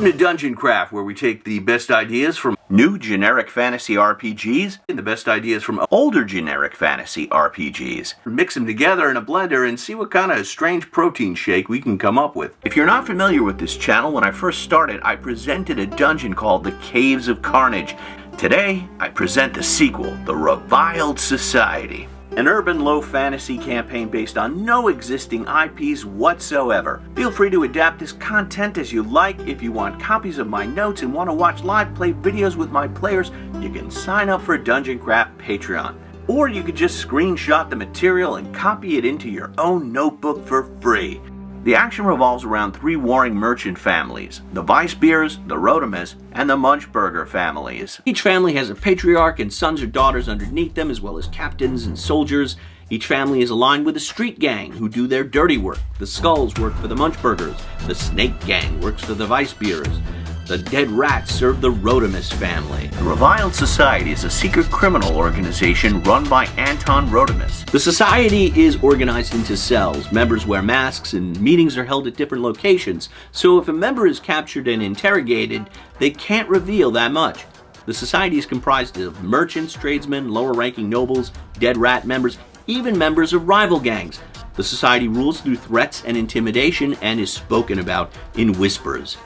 Welcome to Dungeon Craft, where we take the best ideas from new generic fantasy RPGs and the best ideas from older generic fantasy RPGs. Mix them together in a blender and see what kind of strange protein shake we can come up with. If you're not familiar with this channel, when I first started, I presented a dungeon called the Caves of Carnage. Today, I present the sequel, the Reviled Society. An urban low fantasy campaign based on no existing IPs whatsoever. Feel free to adapt this content as you like. If you want copies of my notes and want to watch live play videos with my players, you can sign up for Dungeon Craft Patreon. Or you could just screenshot the material and copy it into your own notebook for free. The action revolves around three warring merchant families, the Weissbiers, the Rotimus, and the Munchburger families. Each family has a patriarch and sons or daughters underneath them, as well as captains and soldiers. Each family is aligned with a street gang who do their dirty work. The Skulls work for the Munchburgers. The Snake Gang works for the Weissbiers. The Dead Rats serve the Rotimus family. The Reviled Society is a secret criminal organization run by Anton Rotimus. The society is organized into cells. Members wear masks and meetings are held at different locations. So if a member is captured and interrogated, they can't reveal that much. The society is comprised of merchants, tradesmen, lower-ranking nobles, Dead Rat members, even members of rival gangs. The society rules through threats and intimidation and is spoken about in whispers.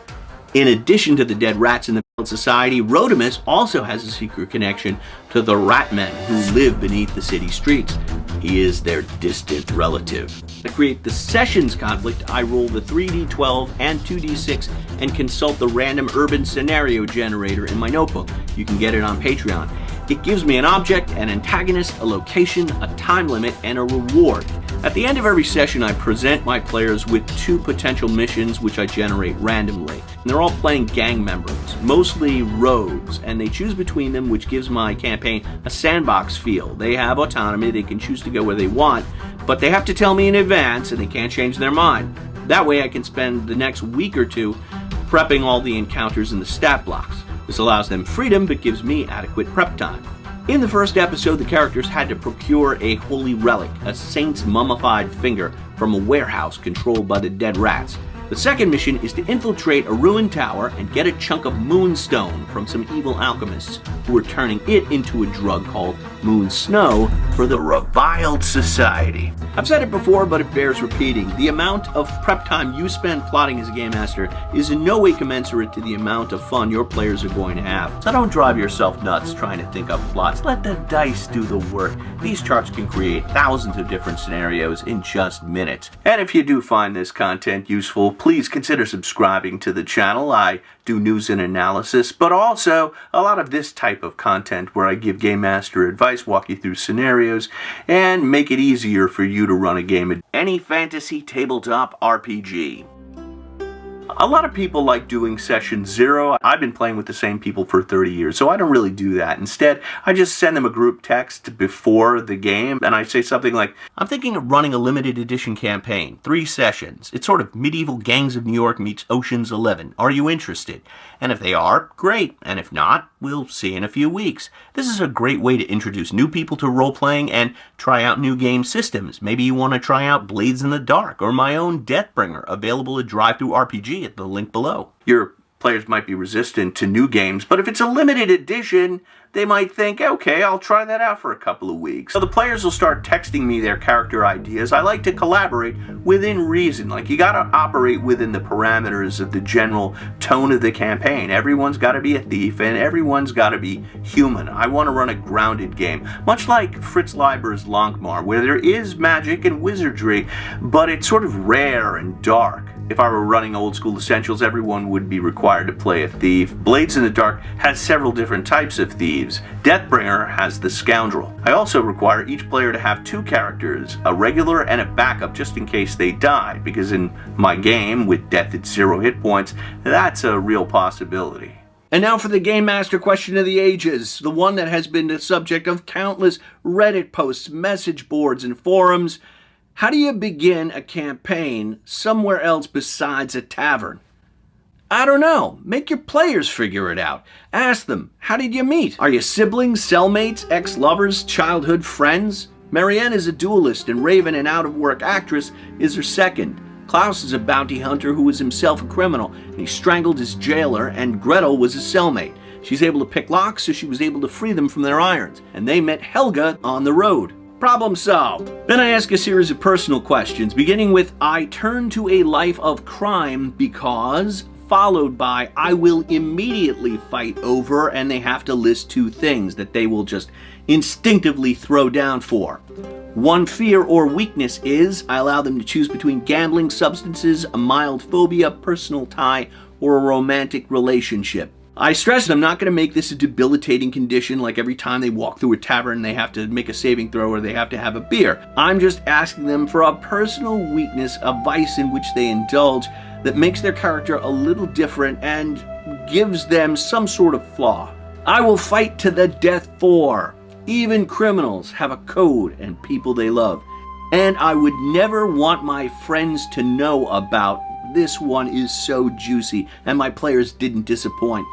In addition to the Dead Rats in the society, Rotimus also has a secret connection to the Ratmen who live beneath the city streets. He is their distant relative. To create the Sessions conflict, I roll the 3d12 and 2d6 and consult the random urban scenario generator in my notebook. You can get it on Patreon. It gives me an object, an antagonist, a location, a time limit, and a reward. At the end of every session, I present my players with two potential missions which I generate randomly. And they're all playing gang members, mostly rogues, and they choose between them, which gives my campaign a sandbox feel. They have autonomy, they can choose to go where they want, but they have to tell me in advance and they can't change their mind. That way I can spend the next week or two prepping all the encounters in the stat blocks. This allows them freedom, but gives me adequate prep time. In the first episode, the characters had to procure a holy relic, a saint's mummified finger, from a warehouse controlled by the Dead Rats. The second mission is to infiltrate a ruined tower and get a chunk of moonstone from some evil alchemists who are turning it into a drug called Moon Snow for the Reviled Society. I've said it before, but it bears repeating. The amount of prep time you spend plotting as a game master is in no way commensurate to the amount of fun your players are going to have. So don't drive yourself nuts trying to think up plots. Let the dice do the work. These charts can create thousands of different scenarios in just minutes. And if you do find this content useful, please consider subscribing to the channel. I do news and analysis, but also a lot of this type of content where I give game master advice, walk you through scenarios, and make it easier for you to run a game of any fantasy tabletop RPG. A lot of people like doing session 0. I've been playing with the same people for 30 years, so I don't really do that. Instead, I just send them a group text before the game, and I say something like, I'm thinking of running a limited edition campaign, 3 sessions. It's sort of Medieval Gangs of New York meets Ocean's 11. Are you interested? And if they are, great. And if not, we'll see in a few weeks. This is a great way to introduce new people to role-playing and try out new game systems. Maybe you want to try out Blades in the Dark or my own Deathbringer, available at Drive-Thru RPG at the link below. Your players might be resistant to new games, but if it's a limited edition, they might think, okay, I'll try that out for a couple of weeks. So the players will start texting me their character ideas. I like to collaborate within reason. Like, you gotta operate within the parameters of the general tone of the campaign. Everyone's gotta be a thief, and everyone's gotta be human. I want to run a grounded game, much like Fritz Leiber's Lankhmar, where there is magic and wizardry, but it's sort of rare and dark. If I were running Old School Essentials, everyone would be required to play a thief. Blades in the Dark has several different types of thieves. Deathbringer has the Scoundrel. I also require each player to have 2 characters, a regular and a backup, just in case they die, because in my game, with death at 0 hit points, that's a real possibility. And now for the Game Master question of the ages, the one that has been the subject of countless Reddit posts, message boards, and forums. How do you begin a campaign somewhere else besides a tavern? I don't know. Make your players figure it out. Ask them, how did you meet? Are you siblings, cellmates, ex-lovers, childhood friends? Marianne is a duelist and Raven, an out-of-work actress, is her second. Klaus is a bounty hunter who was himself a criminal, and he strangled his jailer, and Gretel was his cellmate. She's able to pick locks, so she was able to free them from their irons, and they met Helga on the road. Problem solved. Then I ask a series of personal questions, beginning with I turn to a life of crime because, followed by I will immediately fight over, and they have to list two things that they will just instinctively throw down for. One fear or weakness is I allow them to choose between gambling, substances, a mild phobia, personal tie, or a romantic relationship. I stress I'm not going to make this a debilitating condition like every time they walk through a tavern they have to make a saving throw or they have to have a beer. I'm just asking them for a personal weakness, a vice in which they indulge that makes their character a little different and gives them some sort of flaw. I will fight to the death for. Even criminals have a code and people they love. And I would never want my friends to know about. This one is so juicy, and my players didn't disappoint.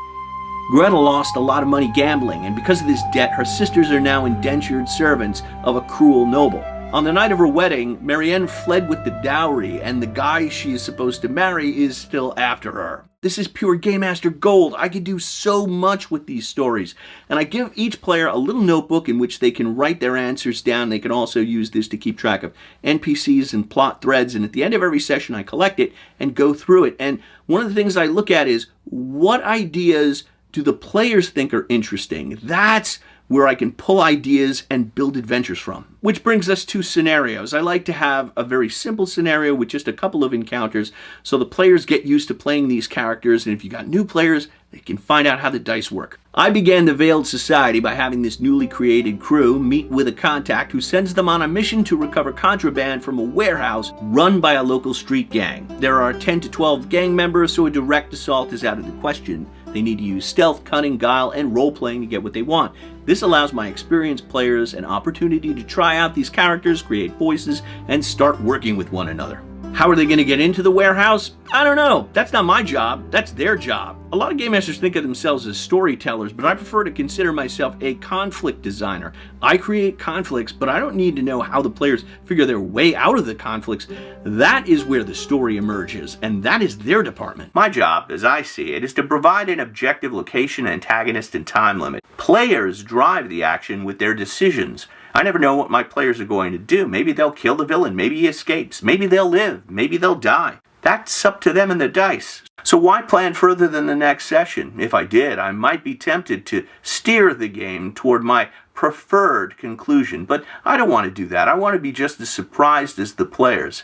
Gretel lost a lot of money gambling, and because of this debt, her sisters are now indentured servants of a cruel noble. On the night of her wedding, Marianne fled with the dowry, and the guy she is supposed to marry is still after her. This is pure Game Master gold. I could do so much with these stories. And I give each player a little notebook in which they can write their answers down. They can also use this to keep track of NPCs and plot threads. And at the end of every session, I collect it and go through it. And one of the things I look at is what ideas do the players think are interesting? That's where I can pull ideas and build adventures from. Which brings us to scenarios. I like to have a very simple scenario with just a couple of encounters so the players get used to playing these characters, and if you got new players, they can find out how the dice work. I began the Veiled Society by having this newly created crew meet with a contact who sends them on a mission to recover contraband from a warehouse run by a local street gang. There are 10 to 12 gang members, so a direct assault is out of the question. They need to use stealth, cunning, guile, and role-playing to get what they want. This allows my experienced players an opportunity to try out these characters, create voices, and start working with one another. How are they going to get into the warehouse? I don't know. That's not my job. That's their job. A lot of game masters think of themselves as storytellers, but I prefer to consider myself a conflict designer. I create conflicts, but I don't need to know how the players figure their way out of the conflicts. That is where the story emerges, and that is their department. My job, as I see it, is to provide an objective location, antagonist, and time limit. Players drive the action with their decisions. I never know what my players are going to do. Maybe they'll kill the villain, maybe he escapes, maybe they'll live, maybe they'll die. That's up to them and the dice. So why plan further than the next session? If I did, I might be tempted to steer the game toward my preferred conclusion, but I don't want to do that. I want to be just as surprised as the players.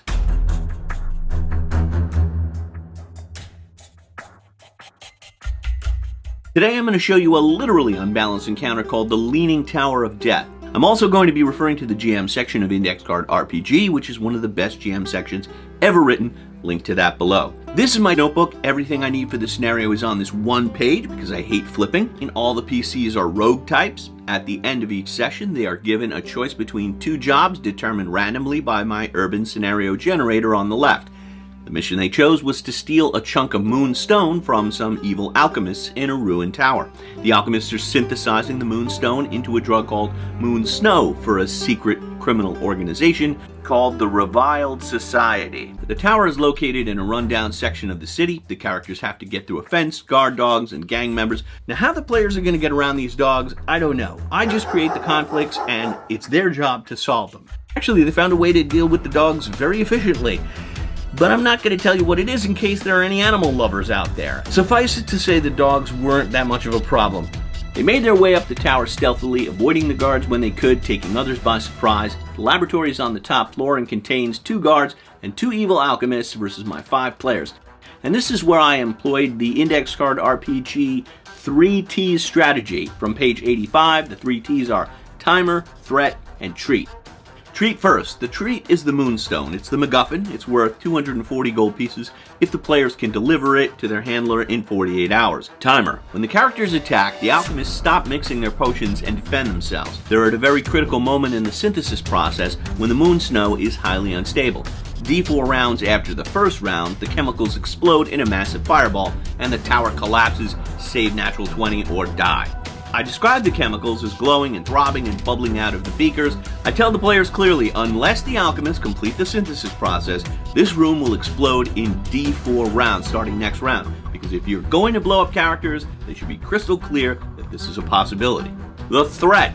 Today I'm going to show you a literally unbalanced encounter called the Leaning Tower of Death. I'm also going to be referring to the GM section of Index Card RPG, which is one of the best GM sections ever written. Link to that below. This is my notebook. Everything I need for the scenario is on this one page because I hate flipping. And all the PCs are rogue types. At the end of each session, they are given a choice between two jobs determined randomly by my urban scenario generator on the left. The mission they chose was to steal a chunk of moonstone from some evil alchemists in a ruined tower. The alchemists are synthesizing the moonstone into a drug called moon snow for a secret criminal organization called the Reviled Society. The tower is located in a rundown section of the city. The characters have to get through a fence, guard dogs, and gang members. Now, how the players are going to get around these dogs, I don't know. I just create the conflicts, and it's their job to solve them. Actually, they found a way to deal with the dogs very efficiently. But I'm not going to tell you what it is in case there are any animal lovers out there. Suffice it to say the dogs weren't that much of a problem. They made their way up the tower stealthily, avoiding the guards when they could, taking others by surprise. The laboratory is on the top floor and contains 2 guards and 2 evil alchemists versus my 5 players. And this is where I employed the Index Card RPG 3 T's strategy. From page 85, the 3 T's are timer, threat, and treat. Treat first. The treat is the moonstone. It's the MacGuffin. It's worth 240 gold pieces if the players can deliver it to their handler in 48 hours. Timer. When the characters attack, the alchemists stop mixing their potions and defend themselves. They're at a very critical moment in the synthesis process when the moon snow is highly unstable. D4 rounds after the first round, the chemicals explode in a massive fireball and the tower collapses, save natural 20 or die. I describe the chemicals as glowing and throbbing and bubbling out of the beakers. I tell the players clearly, unless the alchemists complete the synthesis process, this room will explode in D4 rounds starting next round. Because if you're going to blow up characters, they should be crystal clear that this is a possibility. The threat.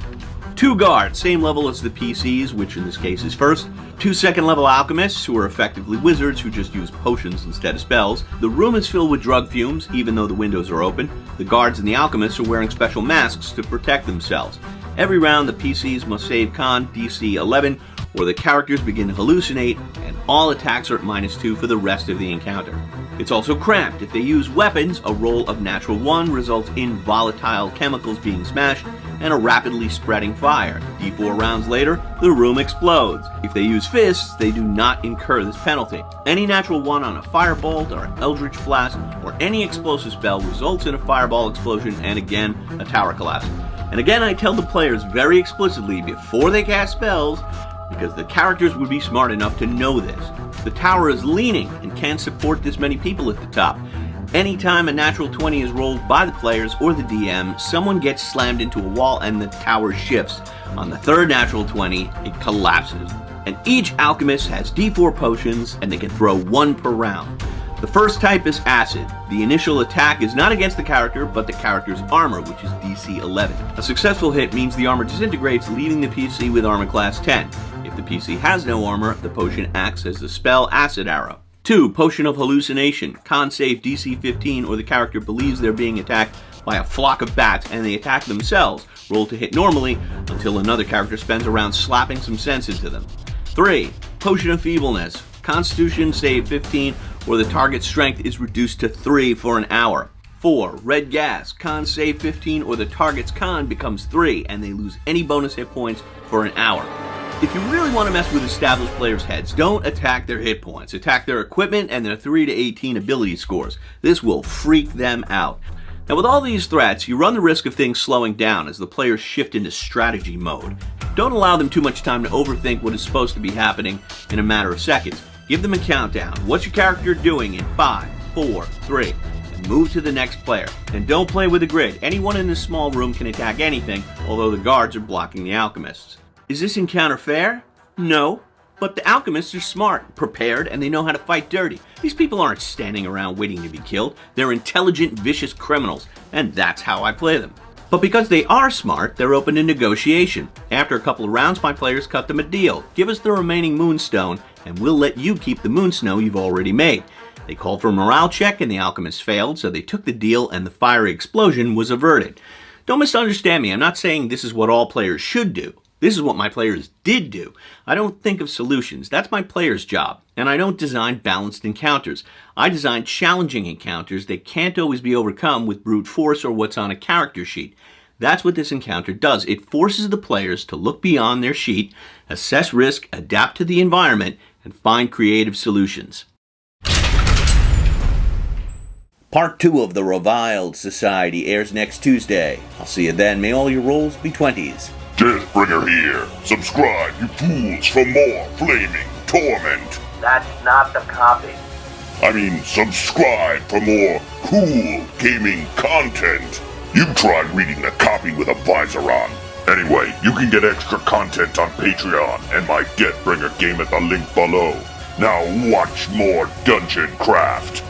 2 guards, same level as the PCs, which in this case is first. 2 second-level alchemists, who are effectively wizards who just use potions instead of spells. The room is filled with drug fumes, even though the windows are open. The guards and the alchemists are wearing special masks to protect themselves. Every round, the PCs must save Con DC 11, or the characters begin to hallucinate, and all attacks are at -2 for the rest of the encounter. It's also cramped. If they use weapons, a roll of natural 1 results in volatile chemicals being smashed and a rapidly spreading fire. D4 rounds later, the room explodes. If they use fists, they do not incur this penalty. Any natural 1 on a firebolt or an eldritch blast or any explosive spell results in a fireball explosion and again, a tower collapse. And again, I tell the players very explicitly before they cast spells, because the characters would be smart enough to know this. The tower is leaning and can't support this many people at the top. Anytime a natural 20 is rolled by the players or the DM, someone gets slammed into a wall and the tower shifts. On the third natural 20, it collapses. And each alchemist has D4 potions and they can throw 1 per round. The first type is acid. The initial attack is not against the character, but the character's armor, which is DC 11. A successful hit means the armor disintegrates, leaving the PC with armor class 10. If the PC has no armor, the potion acts as the spell Acid Arrow. 2. Potion of Hallucination. Con save DC 15, or the character believes they're being attacked by a flock of bats and they attack themselves. Roll to hit normally until another character spends a round slapping some sense into them. 3. Potion of Feebleness. Constitution save 15, or the target's strength is reduced to 3 for an hour. 4. Red Gas. Con save 15, or the target's con becomes 3 and they lose any bonus hit points for an hour. If you really want to mess with established players' heads, don't attack their hit points. Attack their equipment and their 3 to 18 ability scores. This will freak them out. Now with all these threats, you run the risk of things slowing down as the players shift into strategy mode. Don't allow them too much time to overthink what is supposed to be happening in a matter of seconds. Give them a countdown. What's your character doing in 5, 4, 3, and move to the next player. And don't play with the grid. Anyone in this small room can attack anything, although the guards are blocking the alchemists. Is this encounter fair? No. But the alchemists are smart, prepared, and they know how to fight dirty. These people aren't standing around waiting to be killed. They're intelligent, vicious criminals, and that's how I play them. But because they are smart, they're open to negotiation. After a couple of rounds, my players cut them a deal. Give us the remaining moonstone, and we'll let you keep the moonsnow you've already made. They called for a morale check, and the alchemists failed, so they took the deal, and the fiery explosion was averted. Don't misunderstand me. I'm not saying this is what all players should do. This is what my players did do. I don't think of solutions. That's my player's job. And I don't design balanced encounters. I design challenging encounters that can't always be overcome with brute force or what's on a character sheet. That's what this encounter does. It forces the players to look beyond their sheet, assess risk, adapt to the environment, and find creative solutions. Part 2 of the Reviled Society airs next Tuesday. I'll see you then. May all your rolls be 20s. Deathbringer here. Subscribe, you fools, for more flaming torment. That's not the copy. I mean, subscribe for more cool gaming content. You tried reading the copy with a visor on. Anyway, you can get extra content on Patreon and my Deathbringer game at the link below. Now watch more Dungeon Craft.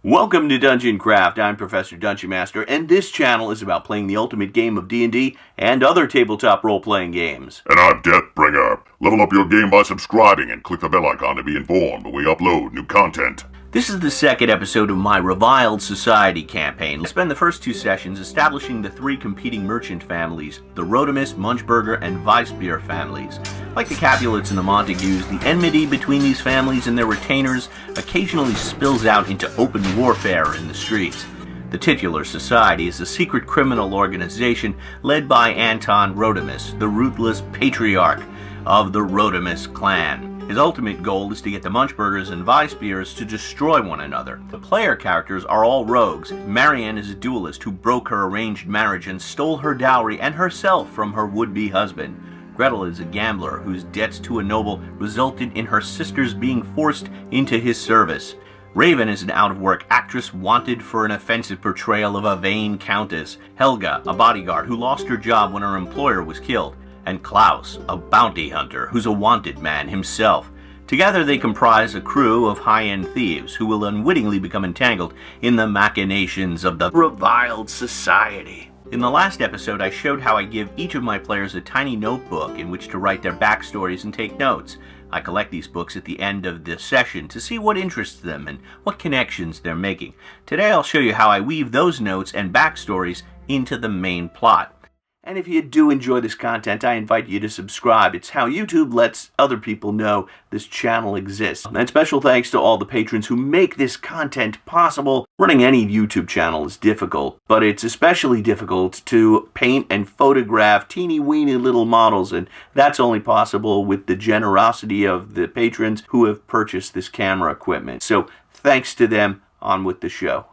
Welcome to Dungeon Craft. I'm Professor Dungeon Master, and this channel is about playing the ultimate game of D&D and other tabletop role-playing games. And I'm Deathbringer. Level up your game by subscribing and click the bell icon to be informed when we upload new content. This is the second episode of my Reviled Society campaign. I spend the first 2 sessions establishing the 3 competing merchant families, the Rodimus, Munchburger, and Weissbier families. Like the Capulets and the Montagues, the enmity between these families and their retainers occasionally spills out into open warfare in the streets. The titular society is a secret criminal organization led by Anton Rodimus, the ruthless patriarch of the Rodimus clan. His ultimate goal is to get the Munchburgers and Weissbiers to destroy one another. The player characters are all rogues. Marianne is a duelist who broke her arranged marriage and stole her dowry and herself from her would-be husband. Gretel is a gambler whose debts to a noble resulted in her sisters being forced into his service. Raven is an out-of-work actress wanted for an offensive portrayal of a vain countess. Helga, a bodyguard who lost her job when her employer was killed. And Klaus, a bounty hunter who's a wanted man himself. Together they comprise a crew of high-end thieves who will unwittingly become entangled in the machinations of the Reviled society. In the last episode, I showed how I give each of my players a tiny notebook in which to write their backstories and take notes. I collect these books at the end of the session to see what interests them and what connections they're making. Today I'll show you how I weave those notes and backstories into the main plot. And if you do enjoy this content, I invite you to subscribe. It's how YouTube lets other people know this channel exists. And special thanks to all the patrons who make this content possible. Running any YouTube channel is difficult, but it's especially difficult to paint and photograph teeny-weeny little models, and that's only possible with the generosity of the patrons who have purchased this camera equipment. So thanks to them. On with the show.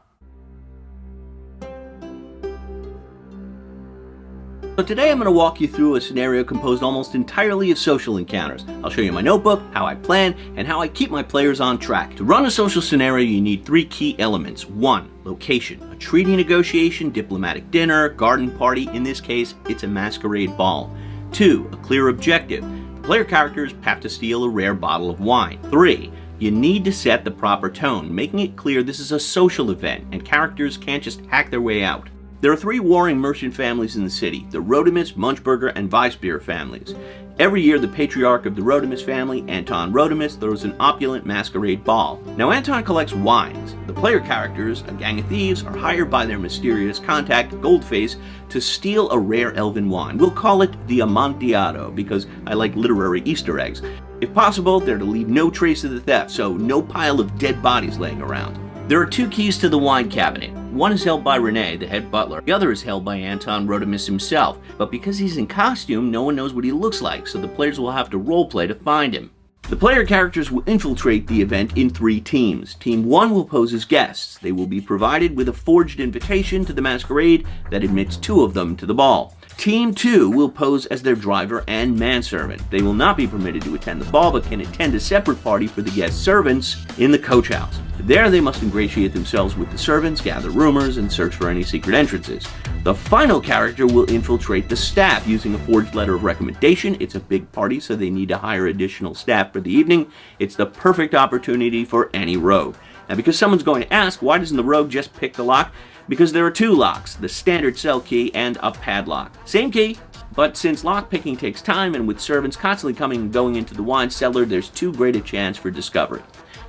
So today I'm going to walk you through a scenario composed almost entirely of social encounters. I'll show you my notebook, how I plan, and how I keep my players on track. To run a social scenario, you need 3 key elements. 1. Location. A treaty negotiation, diplomatic dinner, garden party. In this case, it's a masquerade ball. 2. A clear objective. The player characters have to steal a rare bottle of wine. 3. You need to set the proper tone, making it clear this is a social event and characters can't just hack their way out. There are 3 warring merchant families in the city, the Rodimus, Munchberger, and Weissbier families. Every year, the patriarch of the Rodimus family, Anton Rodimus, throws an opulent masquerade ball. Now, Anton collects wines. The player characters, a gang of thieves, are hired by their mysterious contact, Goldface, to steal a rare elven wine. We'll call it the Amontillado, because I like literary Easter eggs. If possible, they're to leave no trace of the theft, so no pile of dead bodies laying around. There are 2 keys to the wine cabinet. One is held by Rene, the head butler. The other is held by Anton Rodimus himself. But because he's in costume, no one knows what he looks like, so the players will have to roleplay to find him. The player characters will infiltrate the event in 3 teams. Team 1 will pose as guests. They will be provided with a forged invitation to the masquerade that admits 2 of them to the ball. Team 2 will pose as their driver and manservant. They will not be permitted to attend the ball, but can attend a separate party for the guest servants in the coach house. There they must ingratiate themselves with the servants, gather rumors, and search for any secret entrances. The final character will infiltrate the staff using a forged letter of recommendation. It's a big party, so they need to hire additional staff for the evening. It's the perfect opportunity for any rogue. Now, because someone's going to ask, why doesn't the rogue just pick the lock? Because there are 2 locks, the standard cell key and a padlock. Same key, but since lock picking takes time and with servants constantly coming and going into the wine cellar, there's too great a chance for discovery.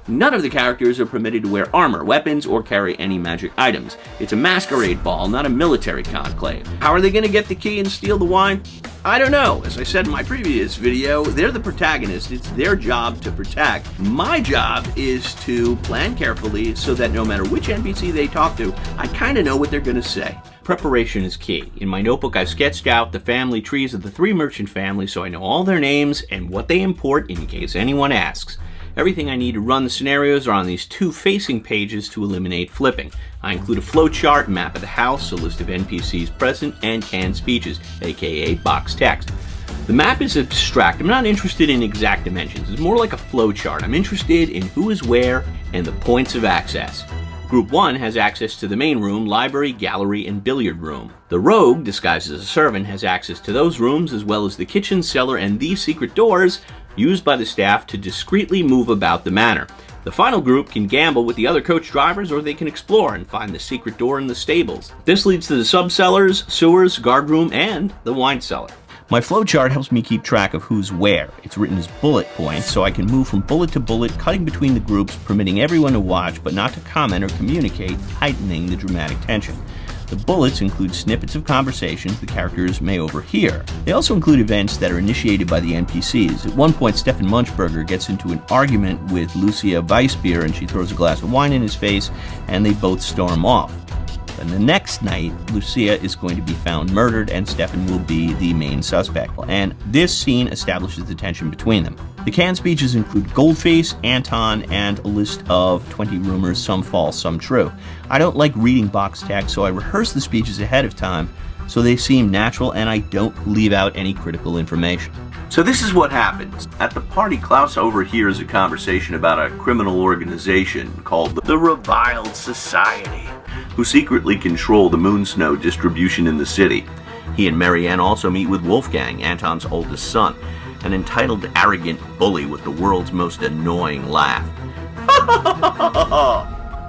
None of the characters are permitted to wear armor, weapons, or carry any magic items. It's a masquerade ball, not a military conclave. How are they going to get the key and steal the wine? I don't know. As I said in my previous video, they're the protagonists. It's their job to protect. My job is to plan carefully so that no matter which NPC they talk to, I kind of know what they're going to say. Preparation is key. In my notebook, I've sketched out the family trees of the 3 merchant families so I know all their names and what they import in case anyone asks. Everything I need to run the scenarios are on these 2 facing pages to eliminate flipping. I include a flowchart, map of the house, a list of NPCs present, and canned speeches, aka box text. The map is abstract. I'm not interested in exact dimensions. It's more like a flowchart. I'm interested in who is where and the points of access. Group 1 has access to the main room, library, gallery, and billiard room. The rogue, disguised as a servant, has access to those rooms as well as the kitchen, cellar, and these secret doors used by the staff to discreetly move about the manor. The final group can gamble with the other coach drivers, or they can explore and find the secret door in the stables. This leads to the sub-cellars, sewers, guard room, and the wine cellar. My flowchart helps me keep track of who's where. It's written as bullet points, so I can move from bullet to bullet, cutting between the groups, permitting everyone to watch, but not to comment or communicate, heightening the dramatic tension. The bullets include snippets of conversations the characters may overhear. They also include events that are initiated by the NPCs. At one point, Stefan Munchberger gets into an argument with Lucia Weissbier, and she throws a glass of wine in his face, and they both storm off. And the next night, Lucia is going to be found murdered, and Stefan will be the main suspect. And this scene establishes the tension between them. The canned speeches include Goldface, Anton, and a list of 20 rumors, some false, some true. I don't like reading box text, so I rehearse the speeches ahead of time so they seem natural and I don't leave out any critical information. So this is what happens. At the party, Klaus overhears a conversation about a criminal organization called the Reviled Society, who secretly control the moon snow distribution in the city. He and Marianne also meet with Wolfgang, Anton's oldest son, an entitled, arrogant bully with the world's most annoying laugh.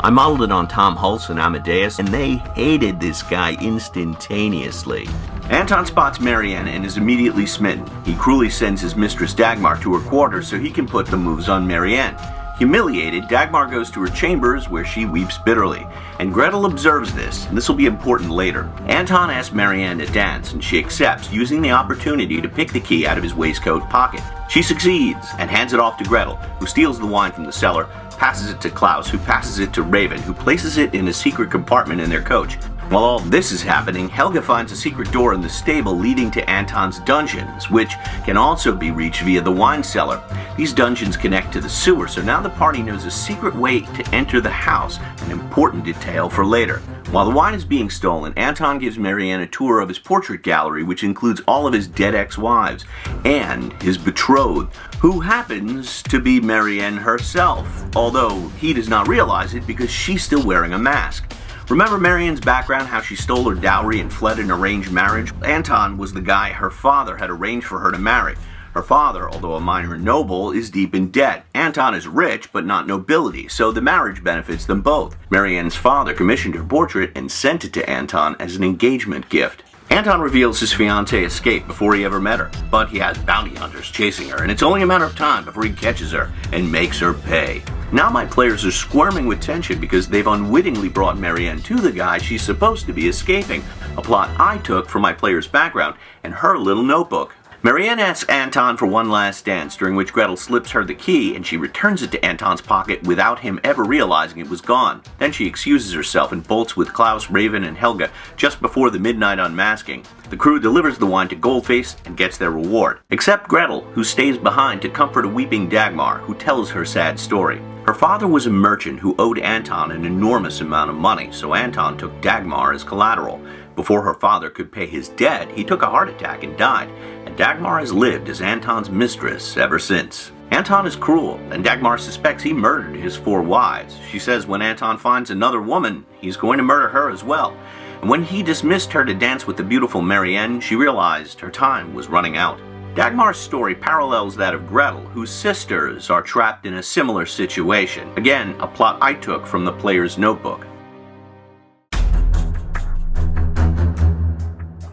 I modeled it on Tom Hulse and Amadeus, and they hated this guy instantaneously. Anton spots Marianne and is immediately smitten. He cruelly sends his mistress Dagmar to her quarters so he can put the moves on Marianne. Humiliated, Dagmar goes to her chambers where she weeps bitterly, and Gretel observes this, and this will be important later. Anton asks Marianne to dance, and she accepts, using the opportunity to pick the key out of his waistcoat pocket. She succeeds, and hands it off to Gretel, who steals the wine from the cellar, passes it to Klaus, who passes it to Raven, who places it in a secret compartment in their coach. While all this is happening, Helga finds a secret door in the stable leading to Anton's dungeons, which can also be reached via the wine cellar. These dungeons connect to the sewer, so now the party knows a secret way to enter the house, an important detail for later. While the wine is being stolen, Anton gives Marianne a tour of his portrait gallery, which includes all of his dead ex-wives, and his betrothed, who happens to be Marianne herself, although he does not realize it because she's still wearing a mask. Remember Marianne's background, how she stole her dowry and fled an arranged marriage? Anton was the guy her father had arranged for her to marry. Her father, although a minor noble, is deep in debt. Anton is rich, but not nobility, so the marriage benefits them both. Marianne's father commissioned her portrait and sent it to Anton as an engagement gift. Anton reveals his fiancée escaped before he ever met her, but he has bounty hunters chasing her, and it's only a matter of time before he catches her and makes her pay. Now my players are squirming with tension because they've unwittingly brought Marianne to the guy she's supposed to be escaping, a plot I took from my player's background and her little notebook. Marianne asks Anton for one last dance, during which Gretel slips her the key and she returns it to Anton's pocket without him ever realizing it was gone. Then she excuses herself and bolts with Klaus, Raven, and Helga just before the midnight unmasking. The crew delivers the wine to Goldface and gets their reward, except Gretel, who stays behind to comfort a weeping Dagmar, who tells her sad story. Her father was a merchant who owed Anton an enormous amount of money, so Anton took Dagmar as collateral. Before her father could pay his debt, he took a heart attack and died, and Dagmar has lived as Anton's mistress ever since. Anton is cruel, and Dagmar suspects he murdered his 4 wives. She says when Anton finds another woman, he's going to murder her as well. And when he dismissed her to dance with the beautiful Marianne, she realized her time was running out. Dagmar's story parallels that of Gretel, whose sisters are trapped in a similar situation. Again, a plot I took from the player's notebook.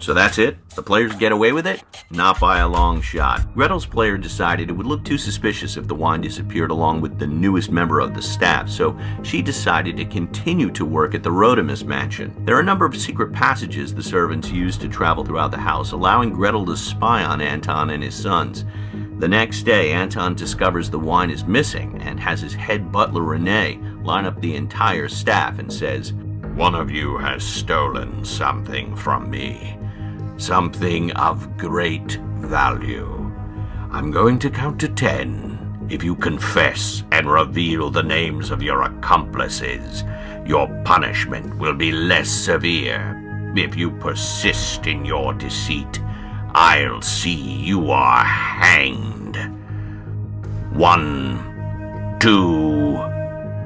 So that's it? The players get away with it? Not by a long shot. Gretel's player decided it would look too suspicious if the wine disappeared along with the newest member of the staff, so she decided to continue to work at the Rodimus mansion. There are a number of secret passages the servants use to travel throughout the house, allowing Gretel to spy on Anton and his sons. The next day, Anton discovers the wine is missing and has his head butler Rene line up the entire staff and says, "One of you has stolen something from me. Something of great value. I'm going to count to 10. If you confess and reveal the names of your accomplices, your punishment will be less severe. If you persist in your deceit, I'll see you are hanged. 1, 2,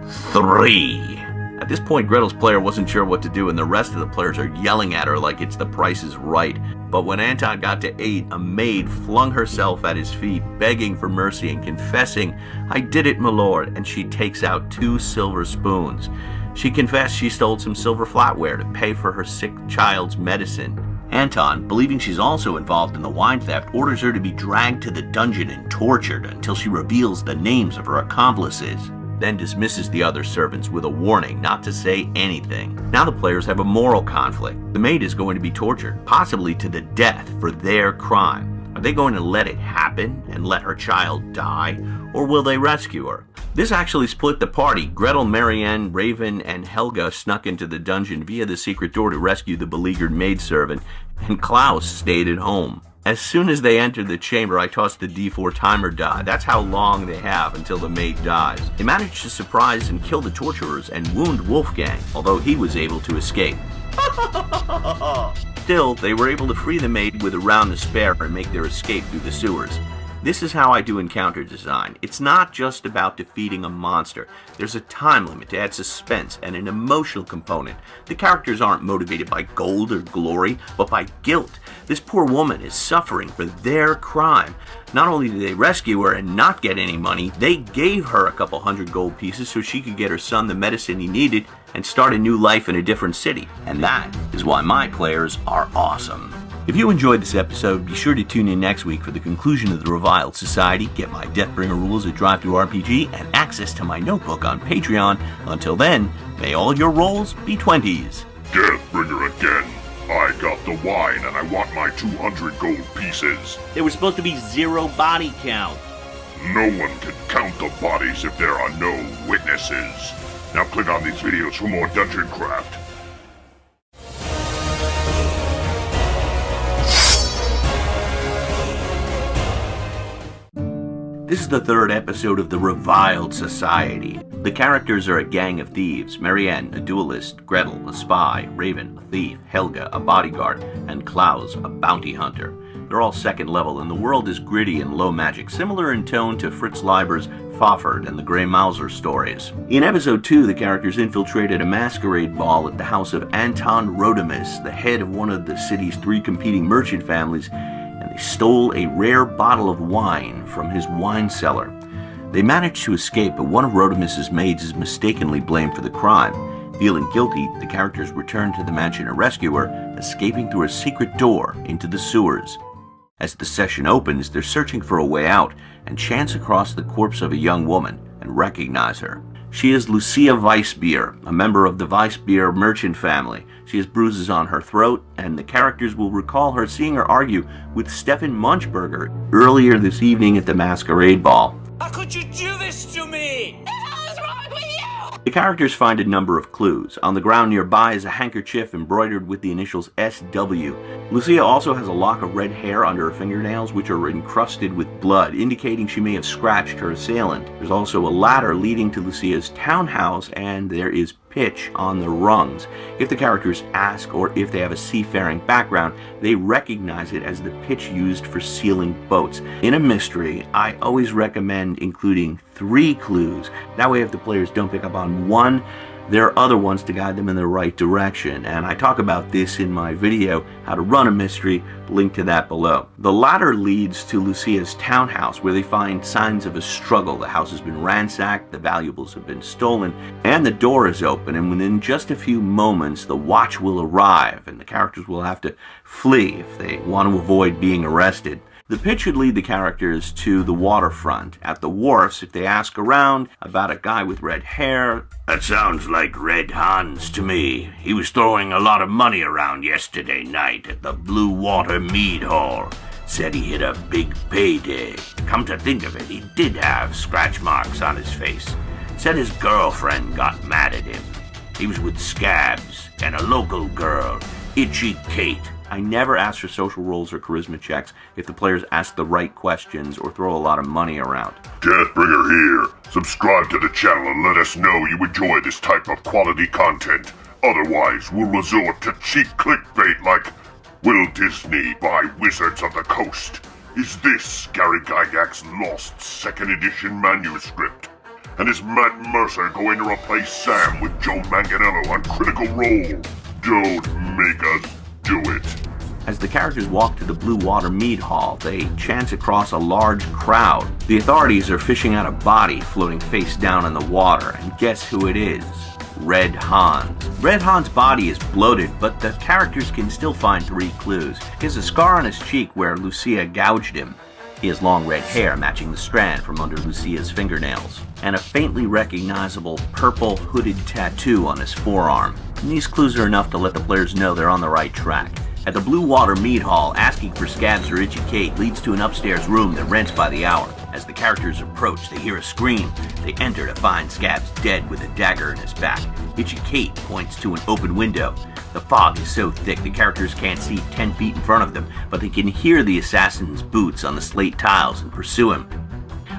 3. At this point, Gretel's player wasn't sure what to do, and the rest of the players are yelling at her like it's The Price is Right. But when Anton got to 8, a maid flung herself at his feet, begging for mercy and confessing, "I did it, my lord," and she takes out 2 silver spoons. She confessed she stole some silver flatware to pay for her sick child's medicine. Anton, believing she's also involved in the wine theft, orders her to be dragged to the dungeon and tortured until she reveals the names of her accomplices, then dismisses the other servants with a warning not to say anything. Now the players have a moral conflict. The maid is going to be tortured, possibly to the death, for their crime. Are they going to let it happen and let her child die, or will they rescue her? This actually split the party. Gretel, Marianne, Raven, and Helga snuck into the dungeon via the secret door to rescue the beleaguered maidservant, and Klaus stayed at home. As soon as they entered the chamber, I tossed the D4 timer die. That's how long they have until the maid dies. They managed to surprise and kill the torturers and wound Wolfgang, although he was able to escape. Still, they were able to free the maid with a round to spare and make their escape through the sewers. This is how I do encounter design. It's not just about defeating a monster. There's a time limit to add suspense and an emotional component. The characters aren't motivated by gold or glory, but by guilt. This poor woman is suffering for their crime. Not only did they rescue her and not get any money, they gave her a couple hundred gold pieces so she could get her son the medicine he needed and start a new life in a different city. And that is why my players are awesome. If you enjoyed this episode, be sure to tune in next week for the conclusion of the Reviled Society, get my Deathbringer rules at DriveThruRPG, and access to my notebook on Patreon. Until then, may all your rolls be 20s. Deathbringer again. I got the wine and I want my 200 gold pieces. There was supposed to be 0 body count. No one can count the bodies if there are no witnesses. Now click on these videos for more dungeon craft. This is the third episode of the Reviled Society. The characters are a gang of thieves: Marianne, a duelist; Gretel, a spy; Raven, a thief; Helga, a bodyguard; and Klaus, a bounty hunter. They're all second level, and the world is gritty and low magic, similar in tone to Fritz Leiber's Fafhrd and the Grey Mauser stories. In episode 2, the characters infiltrated a masquerade ball at the house of Anton Rodimus, the head of one of the city's 3 competing merchant families, and they stole a rare bottle of wine from his wine cellar. They managed to escape, but one of Rodimus's maids is mistakenly blamed for the crime. Feeling guilty, the characters return to the mansion to rescue her, escaping through a secret door into the sewers. As the session opens, they're searching for a way out and chance across the corpse of a young woman and recognize her. She is Lucia Weissbier, a member of the Weissbier merchant family. She has bruises on her throat, and the characters will recall her seeing her argue with Stefan Munchberger earlier this evening at the masquerade ball. How could you do this to me? What the hell is wrong with you? The characters find a number of clues. On the ground nearby is a handkerchief embroidered with the initials SW. Lucia also has a lock of red hair under her fingernails, which are encrusted with blood, indicating she may have scratched her assailant. There's also a ladder leading to Lucia's townhouse, and there is pitch on the rungs. If the characters ask, or if they have a seafaring background, they recognize it as the pitch used for sealing boats. In a mystery, I always recommend including 3 clues. That way, if the players don't pick up on one, there are other ones to guide them in the right direction, and I talk about this in my video, How to Run a Mystery, link to that below. The ladder leads to Lucia's townhouse, where they find signs of a struggle. The house has been ransacked, the valuables have been stolen, and the door is open, and within just a few moments, the watch will arrive, and the characters will have to flee if they want to avoid being arrested. The pitch should lead the characters to the waterfront. At the wharfs, if they ask around about a guy with red hair, "That sounds like Red Hans to me. He was throwing a lot of money around yesterday night at the Blue Water Mead Hall. Said he hit a big payday. Come to think of it, he did have scratch marks on his face. Said his girlfriend got mad at him. He was with Scabs and a local girl, Itchy Kate." I never ask for social roles or charisma checks if the players ask the right questions or throw a lot of money around. Deathbringer here. Subscribe to the channel and let us know you enjoy this type of quality content. Otherwise, we'll resort to cheap clickbait like, "Will Disney buy Wizards of the Coast? Is this Gary Gygax's lost 2nd edition manuscript? And is Matt Mercer going to replace Sam with Joe Manganiello on Critical Role? Don't make us do it." As the characters walk to the Blue Water Mead Hall, they chance across a large crowd. The authorities are fishing out a body floating face down in the water, and guess who it is? Red Hans. Red Hans' body is bloated, but the characters can still find 3 clues. He has a scar on his cheek where Lucia gouged him. He has long red hair matching the strand from under Lucia's fingernails, and a faintly recognizable purple hooded tattoo on his forearm. And these clues are enough to let the players know they're on the right track. At the Blue Water Mead Hall, asking for Scabs or Itchy Kate leads to an upstairs room that rents by the hour. As the characters approach, they hear a scream. They enter to find Scabs dead with a dagger in his back. Itchy Kate points to an open window. The fog is so thick the characters can't see 10 feet in front of them, but they can hear the assassin's boots on the slate tiles and pursue him.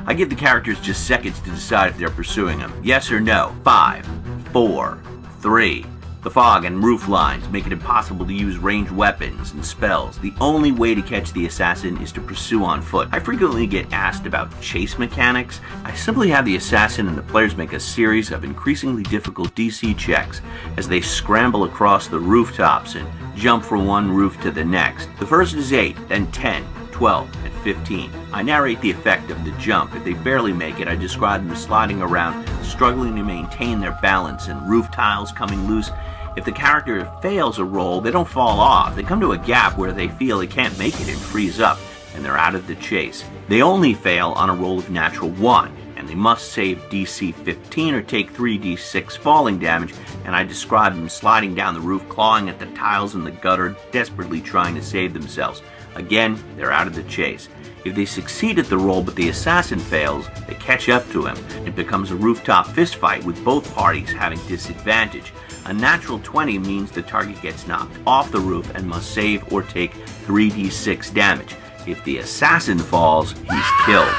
I give the characters just seconds to decide if they're pursuing him. Yes or no. 5, 4, 3, The fog and roof lines make it impossible to use ranged weapons and spells. The only way to catch the assassin is to pursue on foot. I frequently get asked about chase mechanics. I simply have the assassin and the players make a series of increasingly difficult DC checks as they scramble across the rooftops and jump from one roof to the next. The first is 8, then 10, 12, and 15. I narrate the effect of the jump. If they barely make it, I describe them sliding around, struggling to maintain their balance, and roof tiles coming loose. If the character fails a roll, they don't fall off. They come to a gap where they feel they can't make it and freeze up, and they're out of the chase. They only fail on a roll of natural 1, and they must save DC 15 or take 3d6 falling damage, and I describe them sliding down the roof, clawing at the tiles in the gutter, desperately trying to save themselves. Again, they're out of the chase. If they succeed at the roll but the assassin fails, they catch up to him. It becomes a rooftop fistfight with both parties having disadvantage. A natural 20 means the target gets knocked off the roof and must save or take 3d6 damage. If the assassin falls, he's killed.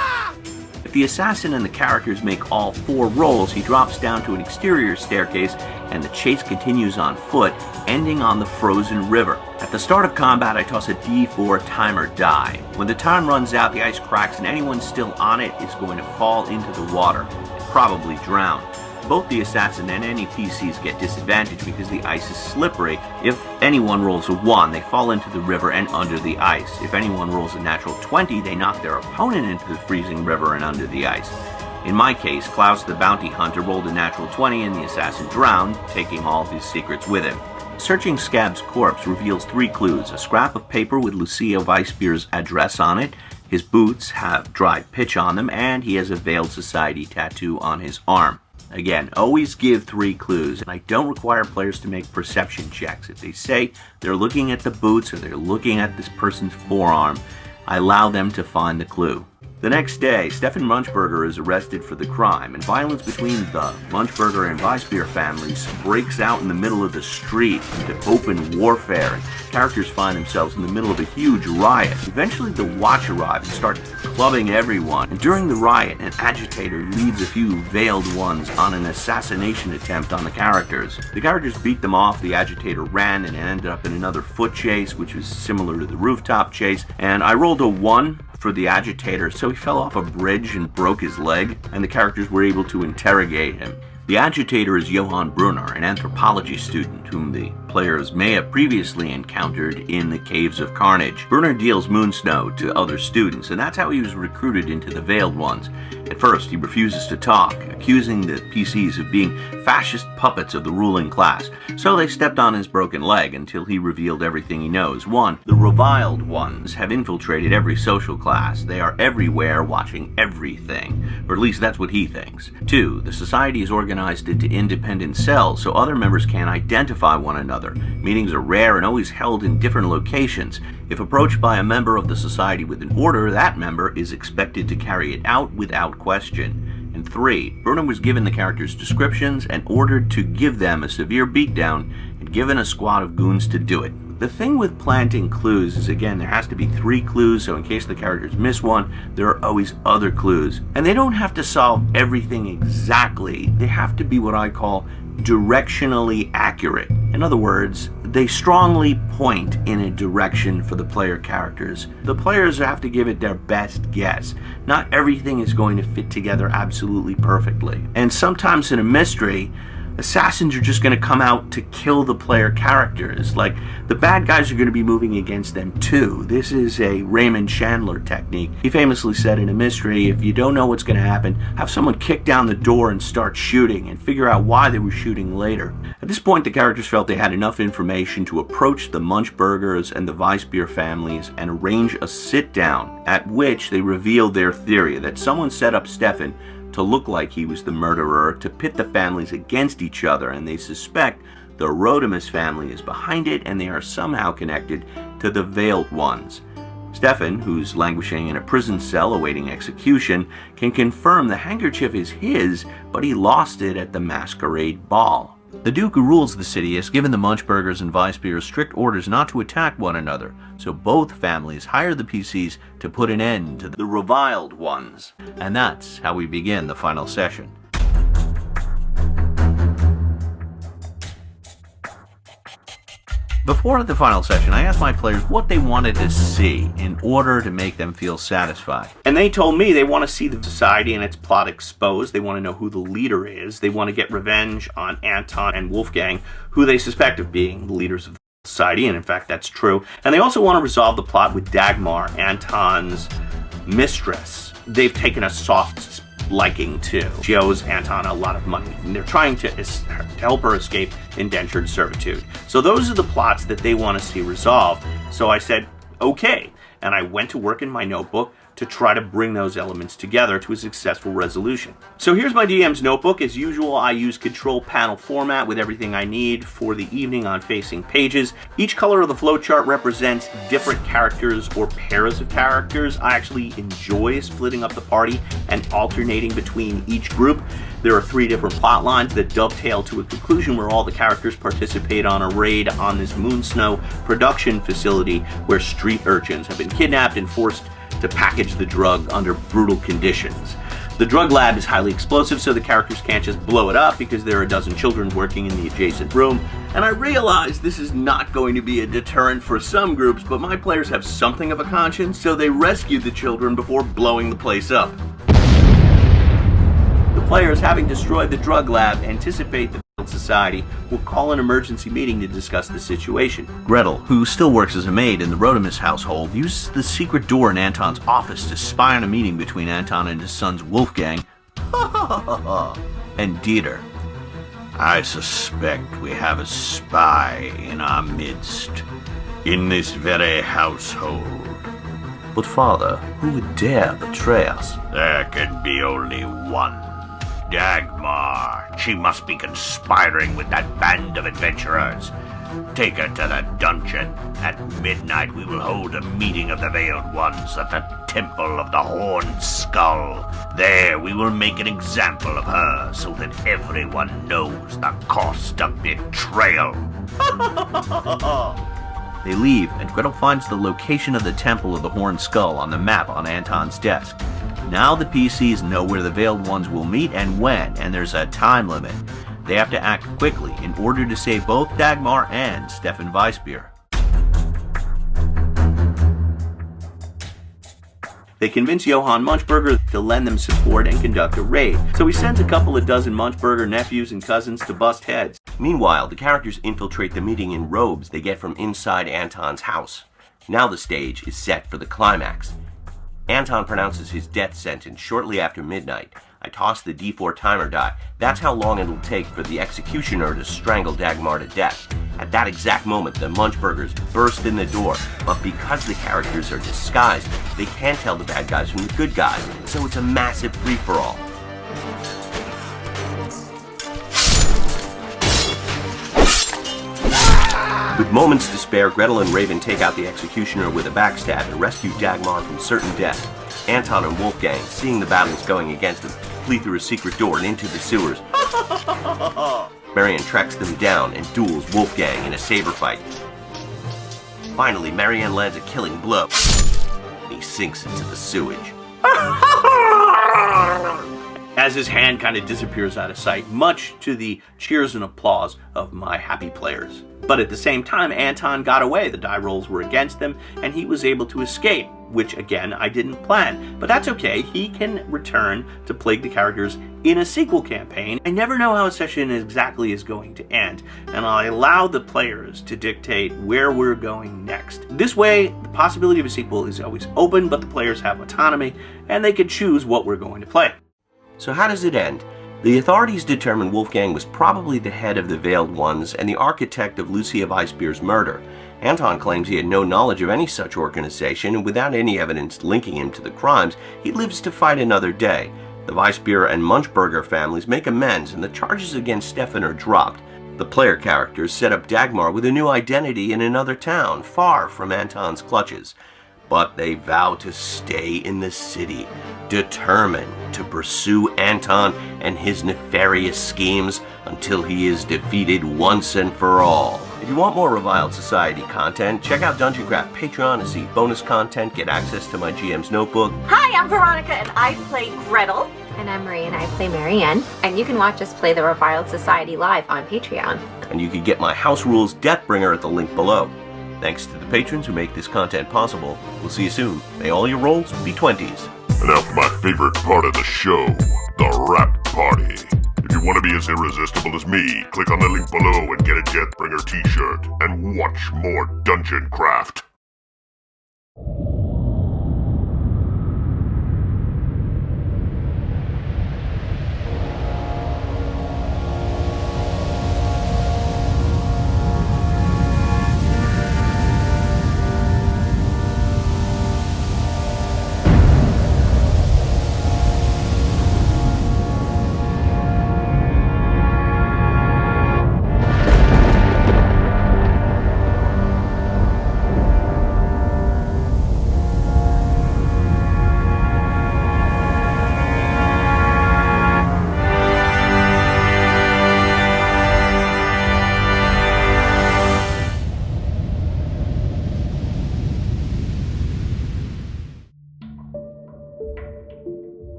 If the assassin and the characters make all 4 rolls, he drops down to an exterior staircase and the chase continues on foot, ending on the frozen river. At the start of combat, I toss a D4 timer die. When the time runs out, the ice cracks and anyone still on it is going to fall into the water and probably drown. Both the assassin and any PCs get disadvantage because the ice is slippery. If anyone rolls a 1, they fall into the river and under the ice. If anyone rolls a natural 20, they knock their opponent into the freezing river and under the ice. In my case, Klaus the bounty hunter rolled a natural 20 and the assassin drowned, taking all of his secrets with him. Searching Scab's corpse reveals 3 clues: a scrap of paper with Lucia Weissbier's address on it, his boots have dried pitch on them, and he has a Veiled Society tattoo on his arm. Again, always give 3 clues, and I don't require players to make perception checks. If they say they're looking at the boots or they're looking at this person's forearm, I allow them to find the clue. The next day, Stefan Munchberger is arrested for the crime, and violence between the Munchberger and Weissbier families breaks out in the middle of the street into open warfare, and characters find themselves in the middle of a huge riot. Eventually, the Watch arrive and start clubbing everyone, and during the riot, an agitator leads a few veiled ones on an assassination attempt on the characters. The characters beat them off, the agitator ran and ended up in another foot chase, which was similar to the rooftop chase, and I rolled a 1 for the agitator, so he fell off a bridge and broke his leg, and the characters were able to interrogate him. The agitator is Johann Brunner, an anthropology student whom the players may have previously encountered in the Caves of Carnage. Brunner deals moonsnow to other students, and that's how he was recruited into the Veiled Ones. At first, he refuses to talk, accusing the PCs of being fascist puppets of the ruling class, so they stepped on his broken leg until he revealed everything he knows. 1. The Reviled Ones have infiltrated every social class. They are everywhere, watching everything, or at least that's what he thinks. 2. The society is organized into independent cells, so other members can't identify one another. Meetings are rare and always held in different locations. If approached by a member of the society with an order, that member is expected to carry it out without question. And 3. Brunner was given the characters' descriptions and ordered to give them a severe beatdown and given a squad of goons to do it. The thing with planting clues is, again, there has to be 3 clues, so in case the characters miss one, there are always other clues. And they don't have to solve everything exactly. They have to be what I call directionally accurate. In other words, they strongly point in a direction for the player characters. The players have to give it their best guess. Not everything is going to fit together absolutely perfectly. And sometimes in a mystery, assassins are just going to come out to kill the player characters. Like, the bad guys are going to be moving against them too. This is a Raymond Chandler technique. He famously said in a mystery, if you don't know what's going to happen, have someone kick down the door and start shooting and figure out why they were shooting later. At this point, the characters felt they had enough information to approach the Munchbergers and the Weissbier families and arrange a sit-down, at which they revealed their theory that someone set up Stefan to look like he was the murderer, to pit the families against each other, and they suspect the Rodimus family is behind it, and they are somehow connected to the Veiled Ones. Stefan, who's languishing in a prison cell awaiting execution, can confirm the handkerchief is his, but he lost it at the masquerade ball. The Duke who rules the city has given the Munchbergers and Weissbier strict orders not to attack one another, so both families hire the PCs to put an end to the Reviled Ones. And that's how we begin the final session. Before the final session, I asked my players what they wanted to see in order to make them feel satisfied. And they told me they want to see the society and its plot exposed. They want to know who the leader is. They want to get revenge on Anton and Wolfgang, who they suspect of being the leaders of the society, and in fact that's true. And they also want to resolve the plot with Dagmar, Anton's mistress. They've taken a soft liking to. She owes Anton a lot of money, and they're trying to help her escape indentured servitude. So those are the plots that they want to see resolved. So I said, okay, and I went to work in my notebook to try to bring those elements together to a successful resolution. So here's my DM's notebook. As usual, I use control panel format with everything I need for the evening on facing pages. Each color of the flowchart represents different characters or pairs of characters. I actually enjoy splitting up the party and alternating between each group. There are 3 different plot lines that dovetail to a conclusion where all the characters participate on a raid on this Moonsnow production facility where street urchins have been kidnapped and forced to package the drug under brutal conditions. The drug lab is highly explosive, so the characters can't just blow it up because there are a dozen children working in the adjacent room. And I realize this is not going to be a deterrent for some groups, but my players have something of a conscience, so they rescue the children before blowing the place up. The players, having destroyed the drug lab, anticipate the society will call an emergency meeting to discuss the situation. Gretel, who still works as a maid in the Rodimus household, uses the secret door in Anton's office to spy on a meeting between Anton and his sons Wolfgang and Dieter. I suspect we have a spy in our midst, in this very household. But father, who would dare betray us? There can be only one. Dagmar. She must be conspiring with that band of adventurers. Take her to the dungeon. At midnight we will hold a meeting of the Veiled Ones at the Temple of the Horned Skull. There we will make an example of her so that everyone knows the cost of betrayal. They leave, and Gretel finds the location of the Temple of the Horned Skull on the map on Anton's desk. Now the PCs know where the Veiled Ones will meet and when, and there's a time limit. They have to act quickly in order to save both Dagmar and Stefan Weisbier. They convince Johann Munchberger to lend them support and conduct a raid, so he sends a couple of dozen Munchberger nephews and cousins to bust heads. Meanwhile, the characters infiltrate the meeting in robes they get from inside Anton's house. Now the stage is set for the climax. Anton pronounces his death sentence shortly after midnight. I toss the D4 timer die. That's how long it'll take for the executioner to strangle Dagmar to death. At that exact moment, the Munchbergers burst in the door, but because the characters are disguised, they can't tell the bad guys from the good guys, so it's a massive free-for-all. With moments to spare, Gretel and Raven take out the executioner with a backstab and rescue Dagmar from certain death. Anton and Wolfgang, seeing the battles going against them, flee through a secret door and into the sewers. Marion tracks them down and duels Wolfgang in a saber fight. Finally, Marianne lands a killing blow, and he sinks into the sewage. As his hand kind of disappears out of sight, much to the cheers and applause of my happy players. But at the same time, Anton got away. The die rolls were against him, and he was able to escape, which again, I didn't plan. But that's okay, he can return to plague the characters in a sequel campaign. I never know how a session exactly is going to end, and I allow the players to dictate where we're going next. This way, the possibility of a sequel is always open, but the players have autonomy, and they can choose what we're going to play. So how does it end? The authorities determined Wolfgang was probably the head of the Veiled Ones and the architect of Lucia Weisbier's murder. Anton claims he had no knowledge of any such organization, and without any evidence linking him to the crimes, he lives to fight another day. The Weisbier and Munchberger families make amends, and the charges against Stefan are dropped. The player characters set up Dagmar with a new identity in another town, far from Anton's clutches. But they vow to stay in the city, determined to pursue Anton and his nefarious schemes until he is defeated once and for all. If you want more Reviled Society content, check out Dungeon Craft Patreon to see bonus content, get access to my GM's notebook. Hi, I'm Veronica, and I play Gretel. And I'm Marie and I play Marianne. And you can watch us play the Reviled Society live on Patreon. And you can get my House Rules Deathbringer at the link below. Thanks to the patrons who make this content possible. We'll see you soon. May all your rolls be 20s. And now for my favorite part of the show, the rap party. If you want to be as irresistible as me, click on the link below and get a Deathbringer t-shirt and watch more Dungeon Craft.